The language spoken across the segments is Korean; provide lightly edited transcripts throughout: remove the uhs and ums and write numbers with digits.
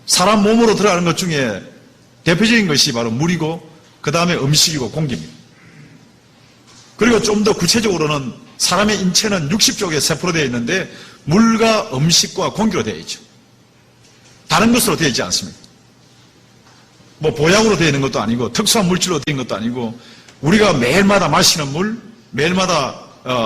사람 몸으로 들어가는 것 중에 대표적인 것이 바로 물이고 그 다음에 음식이고 공기입니다. 그리고 좀 더 구체적으로는 사람의 인체는 60쪽의 세포로 되어 있는데 물과 음식과 공기로 되어 있죠. 다른 것으로 되어 있지 않습니다. 뭐 보약으로 되어 있는 것도 아니고 특수한 물질로 되어 있는 것도 아니고 우리가 매일마다 마시는 물, 매일마다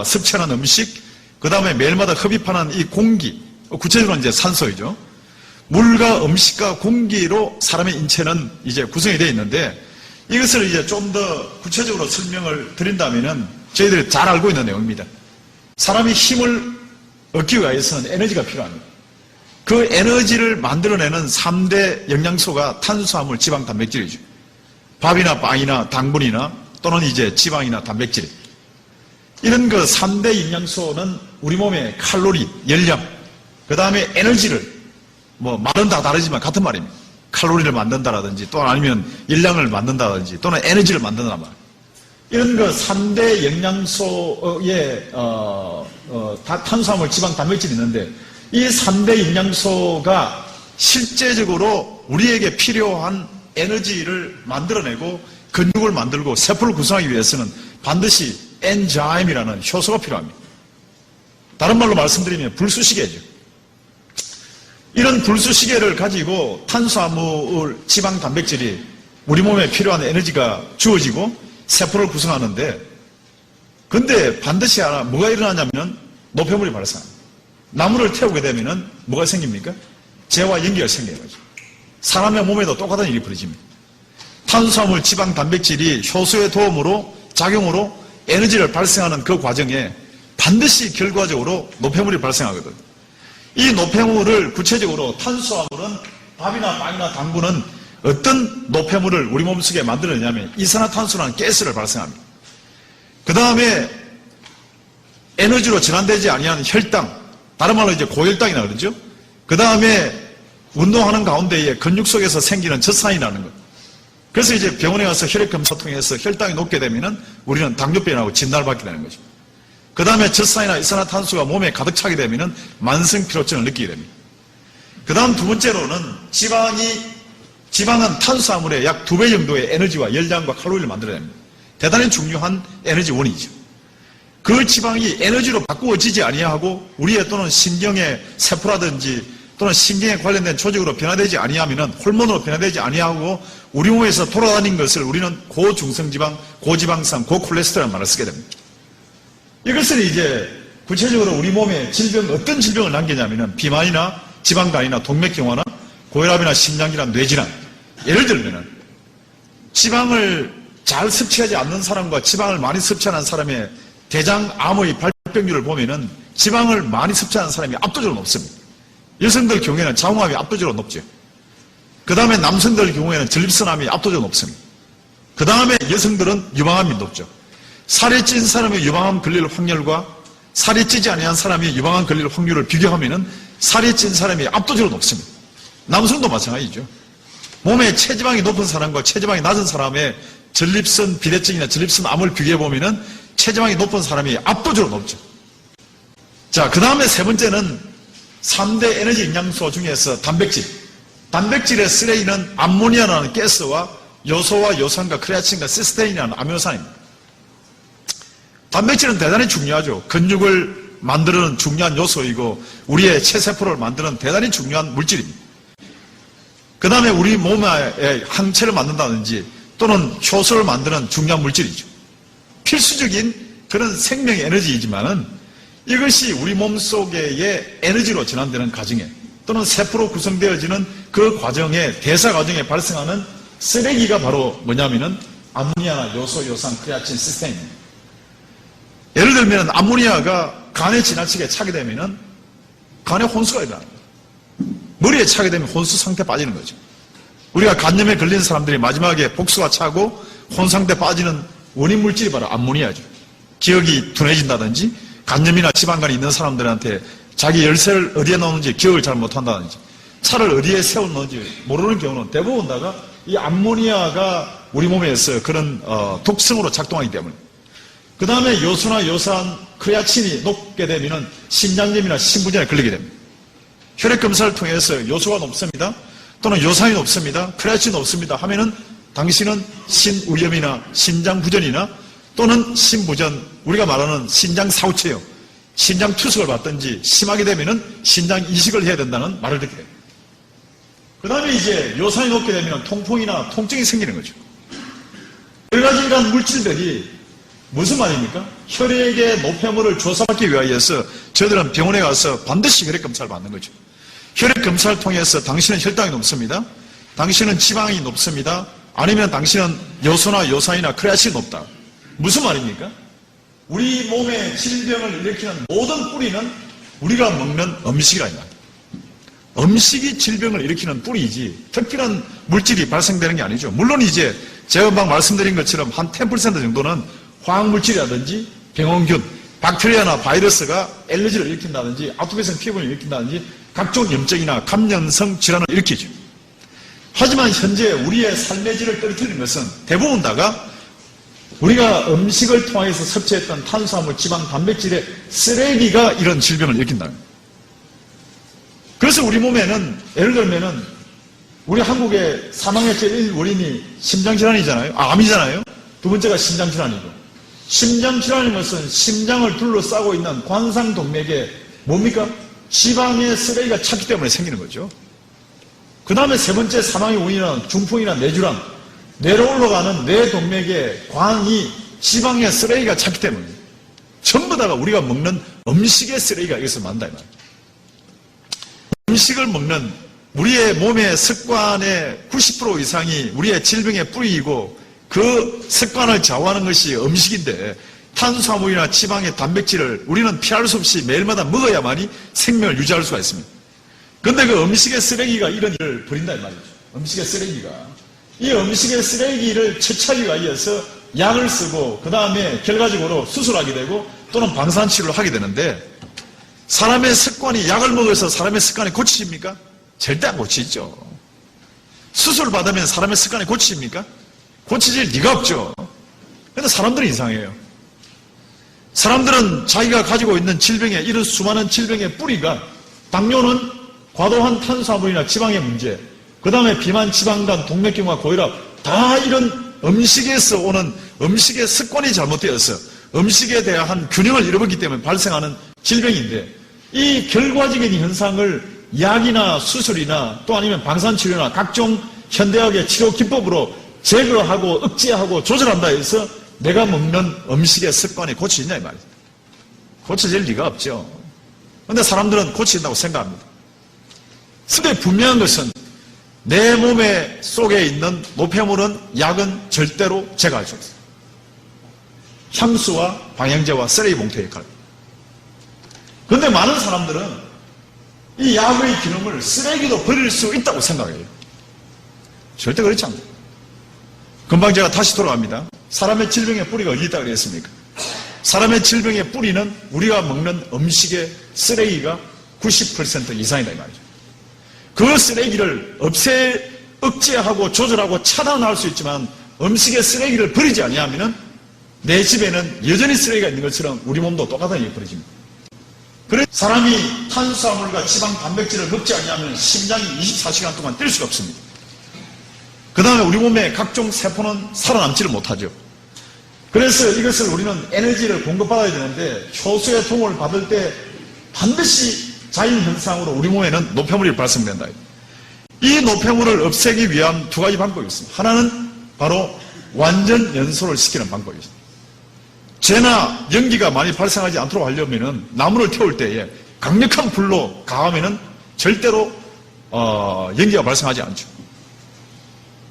섭취하는 음식, 그 다음에 매일마다 흡입하는 이 공기, 구체적으로 이제 산소이죠. 물과 음식과 공기로 사람의 인체는 이제 구성이 되어 있는데 이것을 이제 좀 더 구체적으로 설명을 드린다면은 저희들이 잘 알고 있는 내용입니다. 사람이 힘을 얻기 위해서는 에너지가 필요합니다. 그 에너지를 만들어내는 3대 영양소가 탄수화물, 지방, 단백질이죠. 밥이나 빵이나 당분이나 또는 이제 지방이나 단백질. 이런 그 3대 영양소는 우리 몸의 칼로리, 열량, 그 다음에 에너지를 말은 다 다르지만 같은 말입니다. 칼로리를 만든다라든지 또는 아니면 열량을 만든다든지 또는 에너지를 만든다는 말. 이런 그 3대 영양소의 탄수화물, 지방, 단백질이 있는데 이 3대 영양소가 실제적으로 우리에게 필요한 에너지를 만들어내고 근육을 만들고 세포를 구성하기 위해서는 반드시 엔자임이라는 효소가 필요합니다. 다른 말로 말씀드리면 불수시개죠. 이런 불수시개를 가지고 탄수화물, 지방, 단백질이 우리 몸에 필요한 에너지가 주어지고 세포를 구성하는데 근데 반드시 뭐가 일어나냐면 노폐물이 발생합니다. 나무를 태우게 되면 뭐가 생깁니까? 재와 연기가 생겨요. 사람의 몸에도 똑같은 일이 벌어집니다. 탄수화물, 지방, 단백질이 효소의 도움으로 작용으로 에너지를 발생하는 그 과정에 반드시 결과적으로 노폐물이 발생하거든요. 이 노폐물을 구체적으로 탄수화물은 밥이나 빵이나 당분은 어떤 노폐물을 우리 몸속에 만들어내냐면 이산화탄소라는 가스를 발생합니다. 그 다음에 에너지로 전환되지 아니하는 혈당, 다른 말로 이제 고혈당이라 그러죠. 그 다음에 운동하는 가운데에 근육 속에서 생기는 젖산이라는 것. 그래서 이제 병원에 가서 혈액 검사 통해서 혈당이 높게 되면은 우리는 당뇨병이라고 진단을 받게 되는 거죠. 그 다음에 젖산이나 이산화탄소가 몸에 가득 차게 되면은 만성 피로증을 느끼게 됩니다. 그 다음 두 번째로는 지방은 탄수화물의 약 2배 정도의 에너지와 열량과 칼로리를 만들어냅니다. 대단히 중요한 에너지원이죠. 그 지방이 에너지로 바꾸어지지 아니하고 우리의 또는 신경의 세포라든지 또는 신경에 관련된 조직으로 변화되지 아니하면은 호르몬으로 변화되지 아니하고 우리 몸에서 돌아다닌 것을 우리는 고중성지방, 고지방산, 고콜레스테롤이라는 말을 쓰게 됩니다. 이것을 이제 구체적으로 우리 몸에 어떤 질병을 남기냐면은 비만이나 지방간이나 동맥경화나 고혈압이나 심장질환, 뇌질환. 예를 들면은 지방을 잘 섭취하지 않는 사람과 지방을 많이 섭취하는 사람의 대장암의 발병률을 보면은 지방을 많이 섭취하는 사람이 압도적으로 높습니다. 여성들 경우에는 자궁암이 압도적으로 높죠. 그 다음에 남성들 경우에는 전립선암이 압도적으로 높습니다. 그 다음에 여성들은 유방암이 높죠. 살이 찐 사람의 유방암 걸릴 확률과 살이 찌지 아니한 사람이 유방암 걸릴 확률을 비교하면은 살이 찐 사람이 압도적으로 높습니다. 남성도 마찬가지죠. 몸에 체지방이 높은 사람과 체지방이 낮은 사람의 전립선 비대증이나 전립선암을 비교해보면은 체지방이 높은 사람이 압도적으로 높죠. 자, 그 다음에 세 번째는 3대 에너지 영양소 중에서 단백질. 단백질의 쓰레기는 암모니아라는 가스와 요소와 요산과 크레아틴과 시스테인이라는 아미노산입니다. 단백질은 대단히 중요하죠. 근육을 만드는 중요한 요소이고 우리의 체세포를 만드는 대단히 중요한 물질입니다. 그 다음에 우리 몸의 항체를 만든다든지 또는 효소를 만드는 중요한 물질이죠. 필수적인 그런 생명의 에너지이지만은 이것이 우리 몸속의 에너지로 전환되는 과정에 또는 세포로 구성되어지는 그 과정에 대사 과정에 발생하는 쓰레기가 바로 뭐냐면은 암모니아나 요소, 요산, 크레아틴, 시스테인입니다. 예를 들면 암모니아가 간에 지나치게 차게 되면은 간에 혼수가 일어납니다. 머리에 차게 되면 혼수 상태 빠지는 거죠. 우리가 간염에 걸린 사람들이 마지막에 복수가 차고 혼 상태 빠지는 원인 물질이 바로 암모니아죠. 기억이 둔해진다든지 간염이나 지방간이 있는 사람들한테 자기 열쇠를 어디에 넣는지 기억을 잘 못한다든지 차를 어디에 세웠는지 모르는 경우는 대부분 다가 이 암모니아가 우리 몸에서 그런 독성으로 작동하기 때문에 그 다음에 요소나 요산, 크레아틴이 높게 되면 심장염이나 심부전에 걸리게 됩니다. 혈액검사를 통해서 요소가 높습니다. 또는 요산이 높습니다. 크레아틴이 높습니다. 하면은 당신은 신우염이나 신장부전이나 또는 신부전, 우리가 말하는 신장사우체요. 신장 투석을 받든지 심하게 되면은 신장 이식을 해야 된다는 말을 듣게 돼요. 그 다음에 이제 요산이 높게 되면 통풍이나 통증이 생기는 거죠. 여러 가지 이런 물질들이 무슨 말입니까? 혈액의 노폐물을 조사받기 위하여서 저희들은 병원에 가서 반드시 혈액 검사를 받는 거죠. 혈액 검사를 통해서 당신은 혈당이 높습니다. 당신은 지방이 높습니다. 아니면 당신은 요소나 요산이나 크레아틴이 높다. 무슨 말입니까? 우리 몸의 질병을 일으키는 모든 뿌리는 우리가 먹는 음식이라 이 말이에요. 음식이 질병을 일으키는 뿌리이지 특별한 물질이 발생되는 게 아니죠. 물론 이제 제가 막 말씀드린 것처럼 한 10% 정도는 화학물질이라든지 병원균, 박테리아나 바이러스가 알레르기를 일으킨다든지 아토피성 피부를 일으킨다든지 각종 염증이나 감염성 질환을 일으키죠. 하지만 현재 우리의 삶의 질을 떨어뜨리는 것은 대부분 다가 우리가 음식을 통해서 섭취했던 탄수화물, 지방, 단백질의 쓰레기가 이런 질병을 일으킨다. 그래서 우리 몸에는 예를 들면은 우리 한국의 사망의 제일 원인이 심장질환이잖아요. 암이잖아요. 두 번째가 심장질환이고. 심장질환인 것은 심장을 둘러싸고 있는 관상동맥에 뭡니까? 지방의 쓰레기가 찼기 때문에 생기는 거죠. 그 다음에 세 번째 사망의 원인은 중풍이나 뇌질환. 뇌로 올라가는 뇌동맥에 관이 지방의 쓰레기가 찼기 때문에 전부 다가 우리가 먹는 음식의 쓰레기가 여기서 만다 이 말이에요. 음식을 먹는 우리의 몸의 습관의 90% 이상이 우리의 질병의 뿌리이고 그 습관을 좌우하는 것이 음식인데 탄수화물이나 지방의 단백질을 우리는 피할 수 없이 매일마다 먹어야만이 생명을 유지할 수가 있습니다. 그런데 그 음식의 쓰레기가 이런 일을 벌인다 이 말이죠. 음식의 쓰레기가. 이 음식의 쓰레기를 처치하기 위해서 약을 쓰고 그 다음에 결과적으로 수술하게 되고 또는 방사치료를 하게 되는데 사람의 습관이 약을 먹어서 사람의 습관이 고치십니까? 절대 안 고치죠. 수술을 받으면 사람의 습관이 고치십니까? 고치질 리가 없죠. 그런데 사람들은 이상해요. 사람들은 자기가 가지고 있는 질병의 이런 수많은 질병의 뿌리가 당뇨는 과도한 탄수화물이나 지방의 문제, 그 다음에 비만, 지방간, 동맥경화, 고혈압 다 이런 음식에서 오는 음식의 습관이 잘못되어서 음식에 대한 균형을 잃어버리기 때문에 발생하는 질병인데 이 결과적인 현상을 약이나 수술이나 또 아니면 방사치료나 각종 현대학의 치료 기법으로 제거하고 억제하고 조절한다 해서 내가 먹는 음식의 습관이 고쳐지냐 이 말이죠. 고쳐질 리가 없죠. 그런데 사람들은 고쳐진다고 생각합니다. 근데 분명한 것은 내 몸에 속에 있는 노폐물은 약은 절대로 제거할 수 없어요. 향수와 방향제와 쓰레기 봉투의 역할입니다. 그런데 많은 사람들은 이 약의 기능을 쓰레기도 버릴 수 있다고 생각해요. 절대 그렇지 않아요. 금방 제가 다시 돌아갑니다. 사람의 질병의 뿌리가 어디 있다고 그랬습니까? 사람의 질병의 뿌리는 우리가 먹는 음식의 쓰레기가 90% 이상이다 이 말이죠. 그 쓰레기를 억제하고 조절하고 차단할 수 있지만 음식의 쓰레기를 버리지 아니하면 내 집에는 여전히 쓰레기가 있는 것처럼 우리 몸도 똑같은 일이 벌어집니다. 그래서 사람이 탄수화물과 지방, 단백질을 먹지 않으면 심장이 24시간 동안 뛸 수가 없습니다. 그 다음에 우리 몸의 각종 세포는 살아남지를 못하죠. 그래서 이것을 우리는 에너지를 공급받아야 되는데 효소의 도움을 받을 때 반드시 자연현상으로 우리 몸에는 노폐물이 발생된다. 이 노폐물을 없애기 위한 두 가지 방법이 있습니다. 하나는 바로 완전 연소를 시키는 방법이 있습니다. 재나 연기가 많이 발생하지 않도록 하려면 나무를 태울 때에 강력한 불로 가하면 절대로 연기가 발생하지 않죠.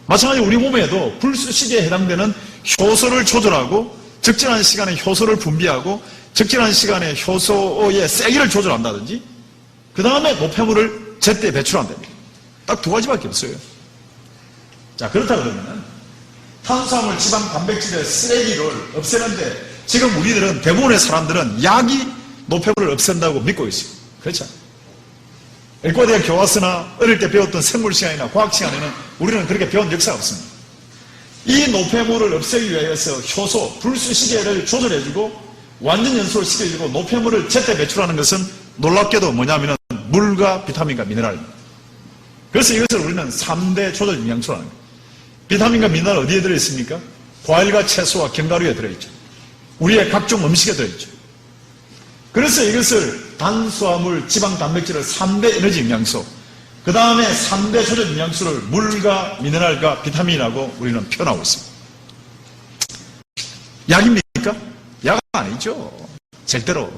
마찬가지로 우리 몸에도 불수식에 해당되는 효소를 조절하고 적절한 시간에 효소를 분비하고 적절한 시간에 효소의 세기를 조절한다든지 그 다음에 노폐물을 제때 배출한답니다. 딱 두 가지밖에 없어요. 자, 그렇다 그러면 탄수화물, 지방, 단백질의 쓰레기를 없애는데 지금 우리들은 대부분의 사람들은 약이 노폐물을 없앤다고 믿고 있어요. 그렇지 않아요. 의과대학 교과서나 어릴 때 배웠던 생물 시간이나 과학 시간에는 우리는 그렇게 배운 역사가 없습니다. 이 노폐물을 없애기 위해서 효소, 불수시계를 조절해주고 완전 연소를 시켜주고 노폐물을 제때 배출하는 것은 놀랍게도 뭐냐면은 물과 비타민과 미네랄입니다. 그래서 이것을 우리는 3대 조절 영양소라는 거예요. 비타민과 미네랄 어디에 들어있습니까? 과일과 채소와 견과류에 들어있죠. 우리의 각종 음식에 들어있죠. 그래서 이것을 탄수화물, 지방, 단백질을 3대 에너지 영양소, 그 다음에 3대 조절 영양소를 물과 미네랄과 비타민이라고 우리는 표현하고 있습니다. 약입니까? 약 아니죠. 절대로.